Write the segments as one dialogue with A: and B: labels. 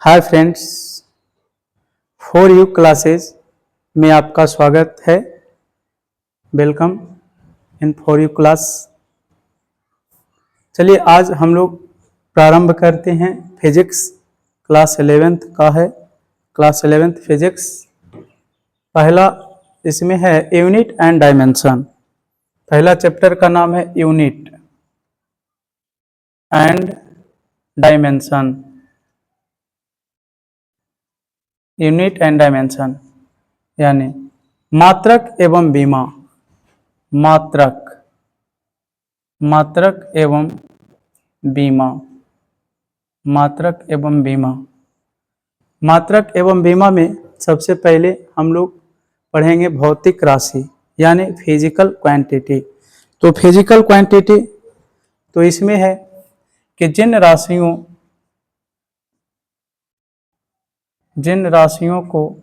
A: Hi friends, for you classes में आपका स्वागत है। Welcome in for you class. चलिए आज हम लोग प्रारंभ करते हैं। फिजिक्स क्लास 11th का है, क्लास 11th फिजिक्स। पहला इसमें है यूनिट एंड डायमेंशन। पहला चैप्टर का नाम है unit and dimension. Unit and dimension यानी मात्रक एवं बीमा। मात्रक एवं बीमा। मात्रक एवं बीमा। मात्रक एवं बीमा में सबसे पहले हम लोग पढ़ेंगे भौतिक राशि यानी फिजिकल क्वांटिटी। तो फिजिकल क्वांटिटी तो इसमें है कि जिन राशियों को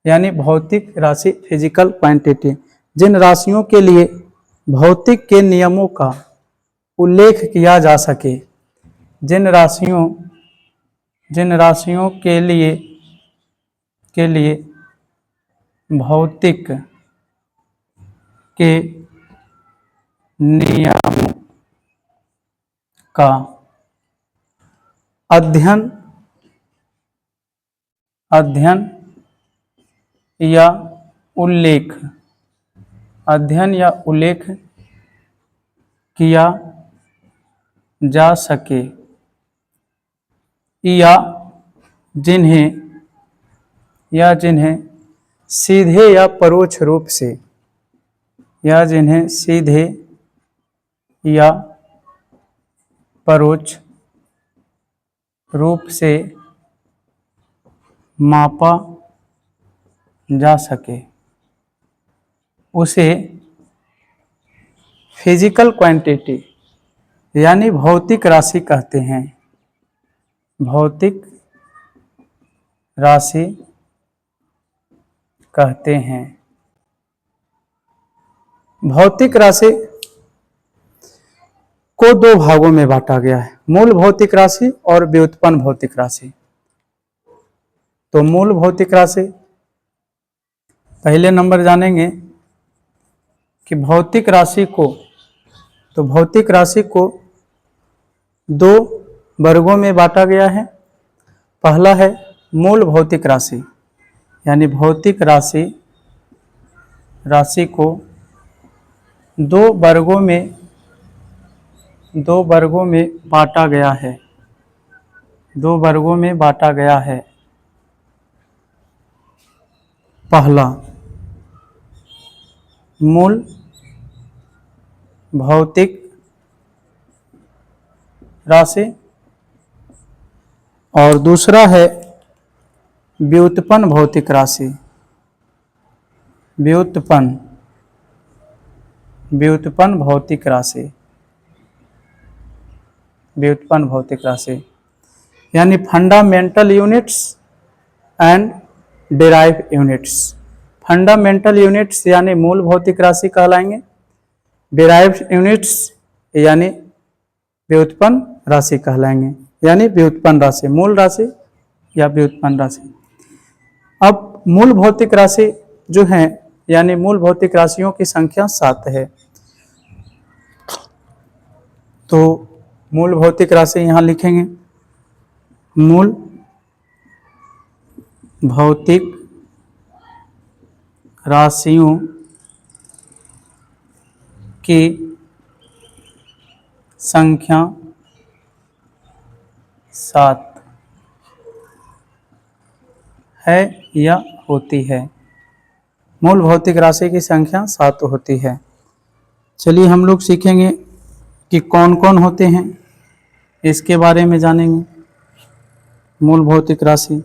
A: यानी भौतिक राशि फिजिकल क्वांटिटी, जिन राशियों के लिए भौतिक के नियमों का उल्लेख किया जा सके, जिन राशियों के लिए भौतिक के नियमों का अध्ययन या उल्लेख किया जा सके, या जिन्हें सीधे या परोक्ष रूप से मापा जा सके, उसे फिजिकल क्वांटिटी यानी भौतिक राशि कहते हैं। भौतिक राशि कहते हैं। भौतिक राशि को दो भागों में बांटा गया है, मूल भौतिक राशि और व्युत्पन्न भौतिक राशि। तो मूल भौतिक राशि पहले नंबर जानेंगे कि भौतिक राशि को दो वर्गों में बांटा गया है। पहला है मूल भौतिक राशि यानी भौतिक राशि को दो वर्गों में बांटा गया है। पहला मूल भौतिक राशि और दूसरा है व्युत्पन्न भौतिक राशि। व्युत्पन्न भौतिक राशि यानी fundamental units and derive units. Fundamental units यानी मूल भौतिक राशि कहलाएंगे। डिराइव्ड यूनिट्स यानी व्युत्पन्न राशि कहलाएंगे, यानी व्युत्पन्न राशि, मूल राशि या व्युत्पन्न राशि। अब मूल भौतिक राशि जो है यानी मूल भौतिक राशियों की संख्या 7 है। तो मूल भौतिक राशि यहां लिखेंगे। मूल भौतिक राशियों की संख्या 7 है या होती है। मूल भौतिक राशि की संख्या 7 होती है। चलिए हम लोग सीखेंगे कि कौन कौन होते हैं, इसके बारे में जानेंगे। मूल भौतिक राशि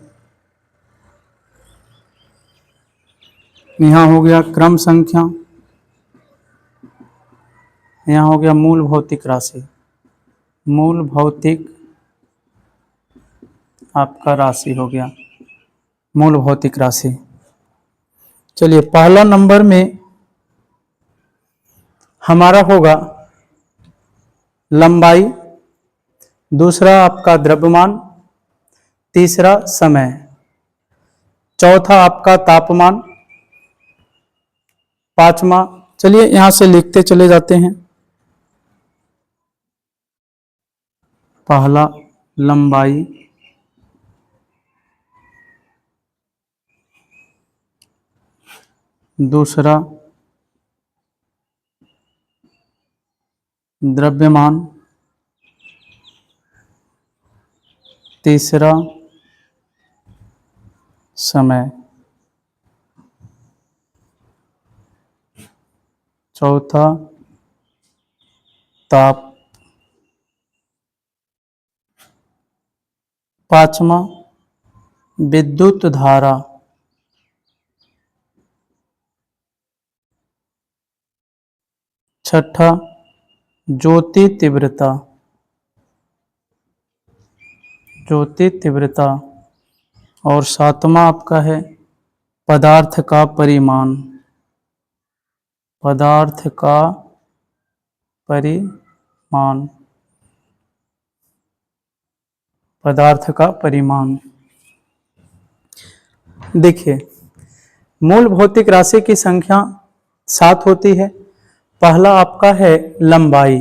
A: यहाँ हो गया क्रम संख्या, यहाँ हो गया मूल भौतिक राशि। मूल भौतिक आपका राशि हो गया मूल भौतिक राशि। चलिए पहला नंबर में हमारा होगा लंबाई, दूसरा आपका द्रव्यमान, तीसरा समय, चौथा आपका तापमान, पांचवा, चलिए यहां से लिखते चले जाते हैं। पहला लंबाई, दूसरा द्रव्यमान, तीसरा समय, चौथा ताप, पांचवा विद्युत धारा, छठा ज्योति तीव्रता, ज्योति तीव्रता, और सातवां आपका है पदार्थ का परिमाण, पदार्थ का परिमाण, पदार्थ का परिमाण। देखिए, मूल भौतिक राशि की संख्या 7 होती है। पहला आपका है लंबाई,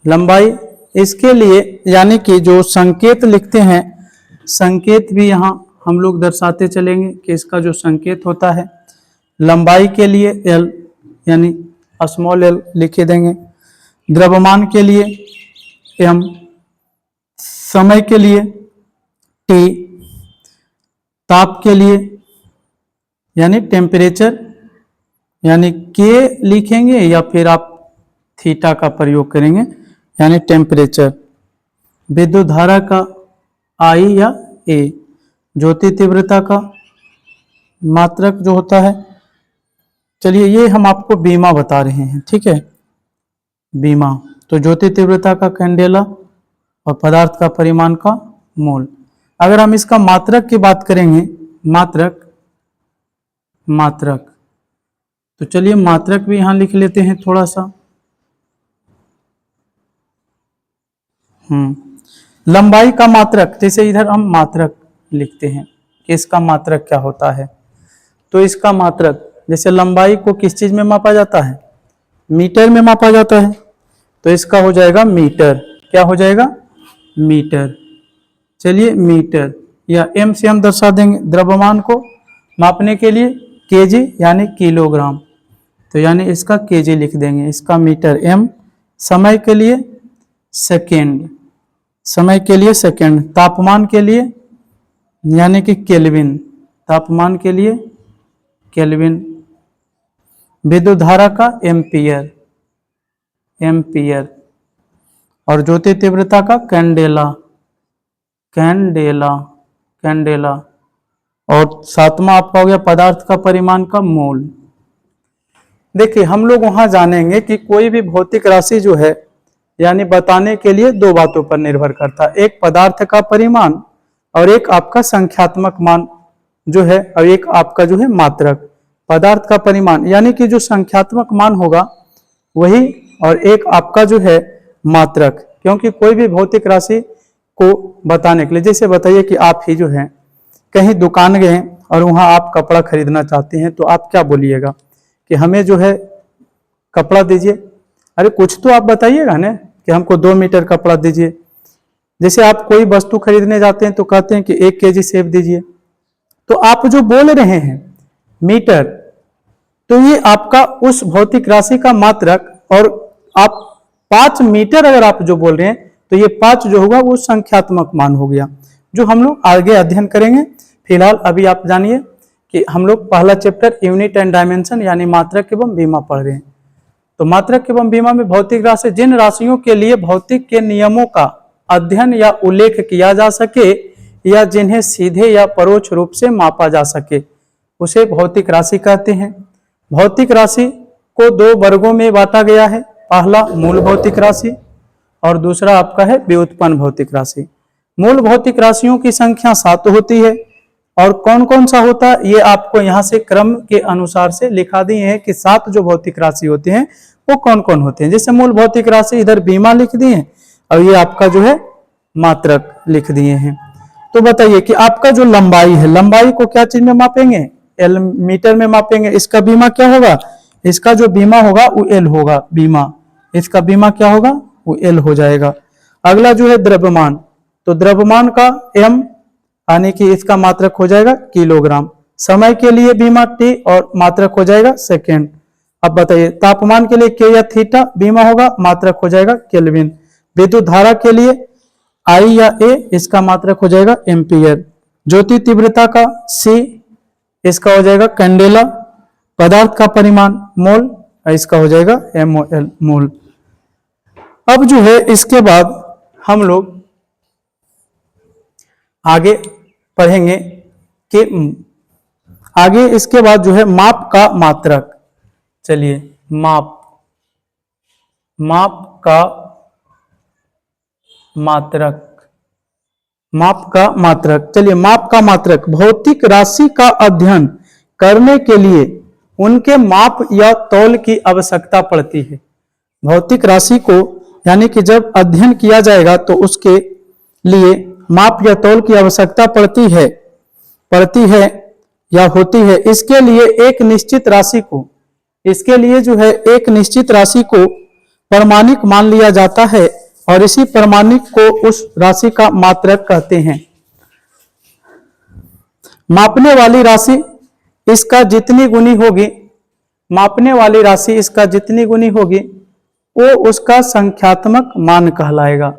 A: लंबाई इसके लिए यानी कि जो संकेत लिखते हैं, संकेत भी यहाँ हम लोग दर्शाते चलेंगे कि इसका जो संकेत होता है, लंबाई के लिए L यानी स्मॉल l लिखे देंगे, द्रव्यमान के लिए M, समय के लिए T, ताप के लिए यानी टेम्परेचर यानी K लिखेंगे या फिर आप थीटा का प्रयोग करेंगे यानी टेम्परेचर, विद्युत धारा का I या A, ज्योति तीव्रता का मात्रक जो होता है, चलिए ये हम आपको बीमा बता रहे हैं, ठीक है, बीमा, तो ज्योति तीव्रता का कैंडेला और पदार्थ का परिमाण का मोल। अगर हम इसका मात्रक की बात करेंगे, मात्रक, मात्रक, तो चलिए मात्रक भी यहां लिख लेते हैं थोड़ा सा। लंबाई का मात्रक, जैसे इधर हम मात्रक लिखते हैं कि इसका मात्रक क्या होता है, तो इसका मात्रक जैसे लंबाई को किस चीज में मापा जाता है, मीटर में मापा जाता है, तो इसका हो जाएगा मीटर, क्या हो जाएगा, मीटर। चलिए मीटर या M से हम दर्शा देंगे। द्रव्यमान को मापने के लिए केजी यानी किलोग्राम, तो यानी इसका केजी लिख देंगे, इसका मीटर M। समय के लिए सेकेंड, समय के लिए सेकेंड। तापमान के लिए यानी कि केल्विन, तापमान के लिए केल्विन। विद्युत धारा का एम्पियर, एम्पियर। और ज्योति तीव्रता का कैंडेला, कैंडेला, कैंडेला। और सातवां आपका हो गया पदार्थ का परिमाण का मोल। देखिए हम लोग वहां जानेंगे कि कोई भी भौतिक राशि जो है यानी बताने के लिए दो बातों पर निर्भर करता है, एक पदार्थ का परिमाण और एक आपका संख्यात्मक मान जो है, और एक आपका जो है मात्रक। पदार्थ का परिमाण यानी कि जो संख्यात्मक मान होगा वही, और एक आपका जो है मात्रक, क्योंकि कोई भी भौतिक राशि को बताने के लिए, जैसे बताइए कि आप ही जो है कहीं दुकान गए और वहां आप कपड़ा खरीदना चाहते हैं, तो आप क्या बोलिएगा कि हमें जो है कपड़ा दीजिए। अरे कुछ तो आप बताइएगा ना कि हमको 2 मीटर कपड़ा दीजिए। जैसे आप कोई वस्तु खरीदने जाते हैं तो कहते हैं कि 1 केजी सेब दीजिए, तो आप जो बोल रहे हैं मीटर, तो ये आपका उस भौतिक राशि का मात्रक, और आप 5 मीटर अगर आप जो बोल रहे हैं तो ये 5 जो होगा वो संख्यात्मक मान हो गया, जो हम लोग आगे अध्ययन करेंगे। फिलहाल अभी आप जानिए कि हम लोग पहला चैप्टर यूनिट एंड डायमेंशन यानी मात्रक एवं बीमा पढ़ रहे हैं। तो मात्रक एवं बीमा में भौतिक राशि, जिन राशियों के लिए भौतिक के नियमों का अध्ययन या उल्लेख किया जा सके या जिन्हें सीधे या परोक्ष रूप से मापा जा सके, उसे भौतिक राशि कहते हैं। भौतिक राशि को 2 वर्गों में बांटा गया है, पहला मूल भौतिक राशि और दूसरा आपका है व्युत्पन्न भौतिक राशि। मूल भौतिक राशियों की संख्या 7 होती है, और कौन कौन सा होता है ये आपको यहाँ से क्रम के अनुसार से लिखा दिए हैं कि 7 जो भौतिक राशि होते हैं वो कौन कौन होते हैं। जैसे मूल भौतिक राशि इधर बीमा लिख दिए और ये आपका जो है मात्रक लिख दिए हैं। तो बताइए कि आपका जो लंबाई है, लंबाई को क्या चीज में मापेंगे? एल मीटर में मापेंगे। इसका बीमा क्या होगा? इसका जो बीमा होगा वो एल होगा, बीमा। इसका बीमा क्या होगा? वो एल हो जाएगा। अगला जो है द्रव्यमान, तो द्रव्यमान का एम यानी कि इसका मात्रक हो जाएगा किलोग्राम। समय के लिए बीमा टी और मात्रक हो जाएगा सेकेंड। अब बताइए तापमान के लिए के या थीटा बीमा होगा, मात्रक हो जाएगा केल्विन। विद्युत धारा के लिए आई या ए, इसका मात्रक हो जाएगा एम्पियर। ज्योति तीव्रता का सी, इसका हो जाएगा कैंडेला। पदार्थ का परिमाण मोल, इसका हो जाएगा एमओएल, मोल। अब जो है इसके बाद हम लोग आगे पढ़ेंगे कि आगे इसके बाद जो है माप का मात्रक। चलिए माप का मात्रक, माप का मात्रक। चलिए माप का मात्रक, भौतिक राशि का अध्ययन करने के लिए उनके माप या तौल की आवश्यकता पड़ती है। भौतिक राशि को यानी कि जब अध्ययन किया जाएगा तो उसके लिए माप या तौल की आवश्यकता पड़ती है या होती है। इसके लिए एक निश्चित राशि को, इसके लिए जो है एक निश्चित राशि को प्रमाणिक मान लिया जाता है और इसी प्रमाणिक को उस राशि का मात्रक कहते हैं। मापने वाली राशि इसका जितनी गुनी होगी, मापने वाली राशि इसका जितनी गुनी होगी वो उसका संख्यात्मक मान कहलाएगा।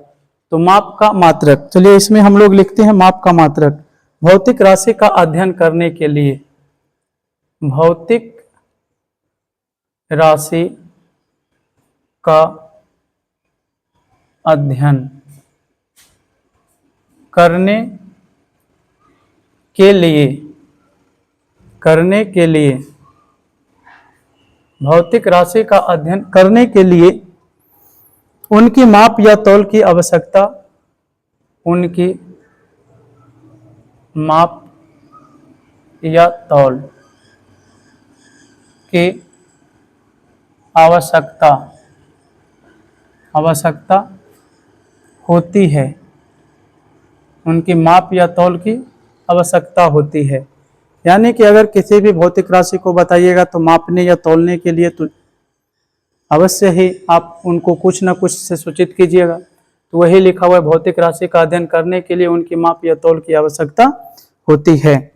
A: तो माप का मात्रक, चलिए इसमें हम लोग लिखते हैं माप का मात्रक। भौतिक राशि का अध्ययन करने के लिए, भौतिक राशि का अध्ययन करने के लिए भौतिक राशि का अध्ययन करने के लिए उनकी माप या तौल की आवश्यकता, उनकी माप या तौल की आवश्यकता होती है, उनकी माप या तौल की आवश्यकता होती है। यानी कि अगर किसी भी भौतिक राशि को बताइएगा तो मापने या तौलने के लिए तो अवश्य ही आप उनको कुछ न कुछ से सूचित कीजिएगा। तो वही लिखा हुआ है, भौतिक राशि का अध्ययन करने के लिए उनकी माप या तौल की आवश्यकता होती है।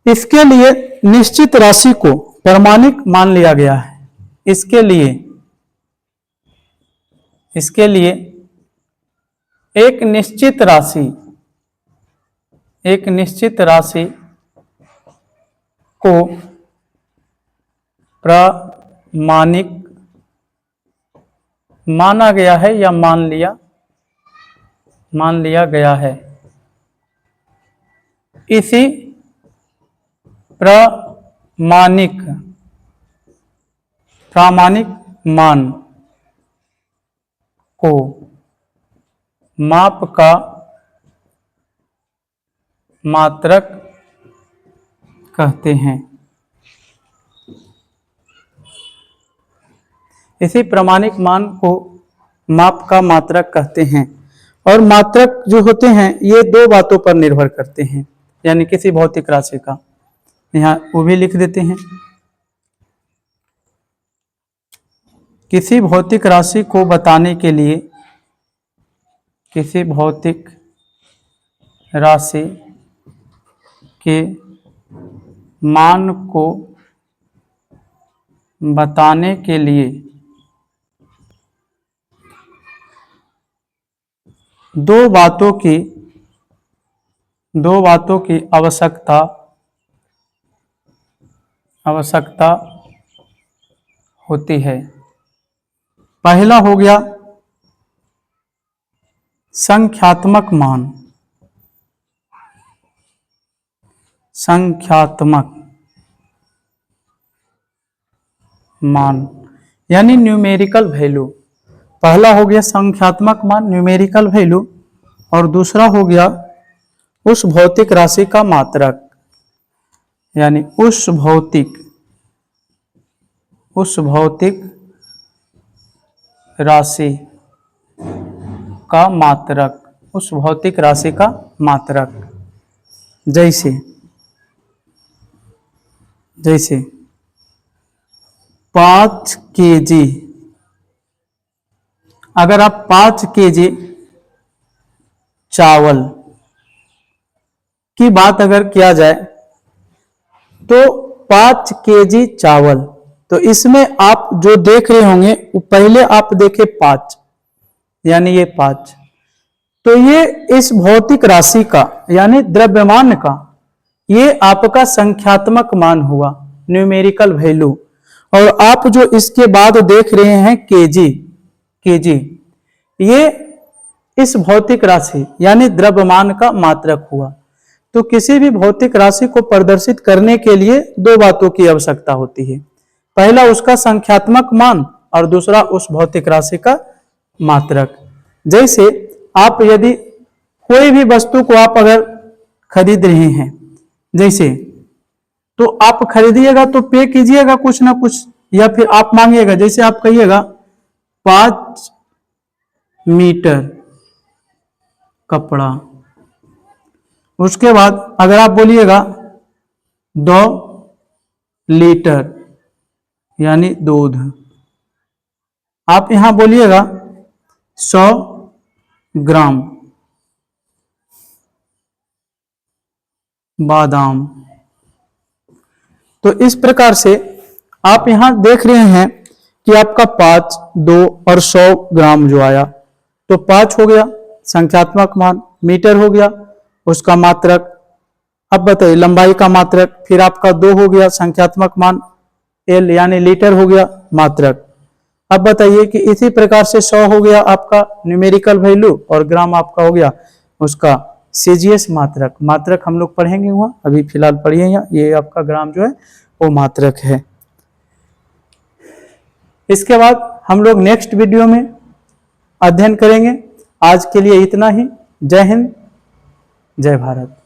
A: इसके लिए निश्चित राशि को प्रमाणिक मान लिया गया है। इसके लिए एक निश्चित राशि को प्रमाणिक माना गया है या मान लिया गया है। इसी प्रामाणिक मान को माप का मात्रक कहते हैं। इसी प्रामाणिक मान को माप का मात्रक कहते हैं। और मात्रक जो होते हैं ये दो बातों पर निर्भर करते हैं, यानी किसी भौतिक राशि का, यहाँ वो भी लिख देते हैं। किसी भौतिक राशि को बताने के लिए, किसी भौतिक राशि के मान को बताने के लिए दो बातों की आवश्यकता होती है। पहला हो गया संख्यात्मक मान यानी न्यूमेरिकल वैल्यू। पहला हो गया संख्यात्मक मान, न्यूमेरिकल वैल्यू, और दूसरा हो गया उस भौतिक राशि का मात्रक, यानी उस भौतिक राशि का मात्रक, उस भौतिक राशि का मात्रक। जैसे जैसे 5 केजी, अगर आप 5 केजी चावल की बात अगर किया जाए तो 5 केजी चावल, तो इसमें आप जो देख रहे होंगे वो पहले आप देखे 5, यानी ये 5, तो ये इस भौतिक राशि का यानी द्रव्यमान का ये आपका संख्यात्मक मान हुआ, न्यूमेरिकल वैल्यू। और आप जो इसके बाद देख रहे हैं केजी, केजी ये इस भौतिक राशि यानी द्रव्यमान का मात्रक हुआ। तो किसी भी भौतिक राशि को प्रदर्शित करने के लिए दो बातों की आवश्यकता होती है, पहला उसका संख्यात्मक मान और दूसरा उस भौतिक राशि का मात्रक। जैसे आप यदि कोई भी वस्तु को आप अगर खरीद रहे हैं, जैसे तो आप खरीदिएगा तो पे कीजिएगा कुछ ना कुछ, या फिर आप मांगिएगा, जैसे आप कहिएगा 5 मीटर कपड़ा, उसके बाद अगर आप बोलिएगा 2 लीटर यानी दूध, आप यहां बोलिएगा 100 ग्राम बादाम। तो इस प्रकार से आप यहां देख रहे हैं कि आपका 5, 2 और 100 ग्राम जो आया, तो 5 हो गया संख्यात्मक मान, मीटर हो गया उसका मात्रक। अब बताइए लंबाई का मात्रक, फिर आपका 2 हो गया संख्यात्मक मान, एल यानी लीटर हो गया मात्रक। अब बताइए कि इसी प्रकार से 100 हो गया आपका न्यूमेरिकल वैल्यू और ग्राम आपका हो गया उसका सीजीएस मात्रक। मात्रक हम लोग पढ़ेंगे वहां, अभी फिलहाल पढ़िए, ये आपका ग्राम जो है वो मात्रक है। इसके बाद हम लोग नेक्स्ट वीडियो में अध्ययन करेंगे। आज के लिए इतना ही। जय हिंद, जय भारत।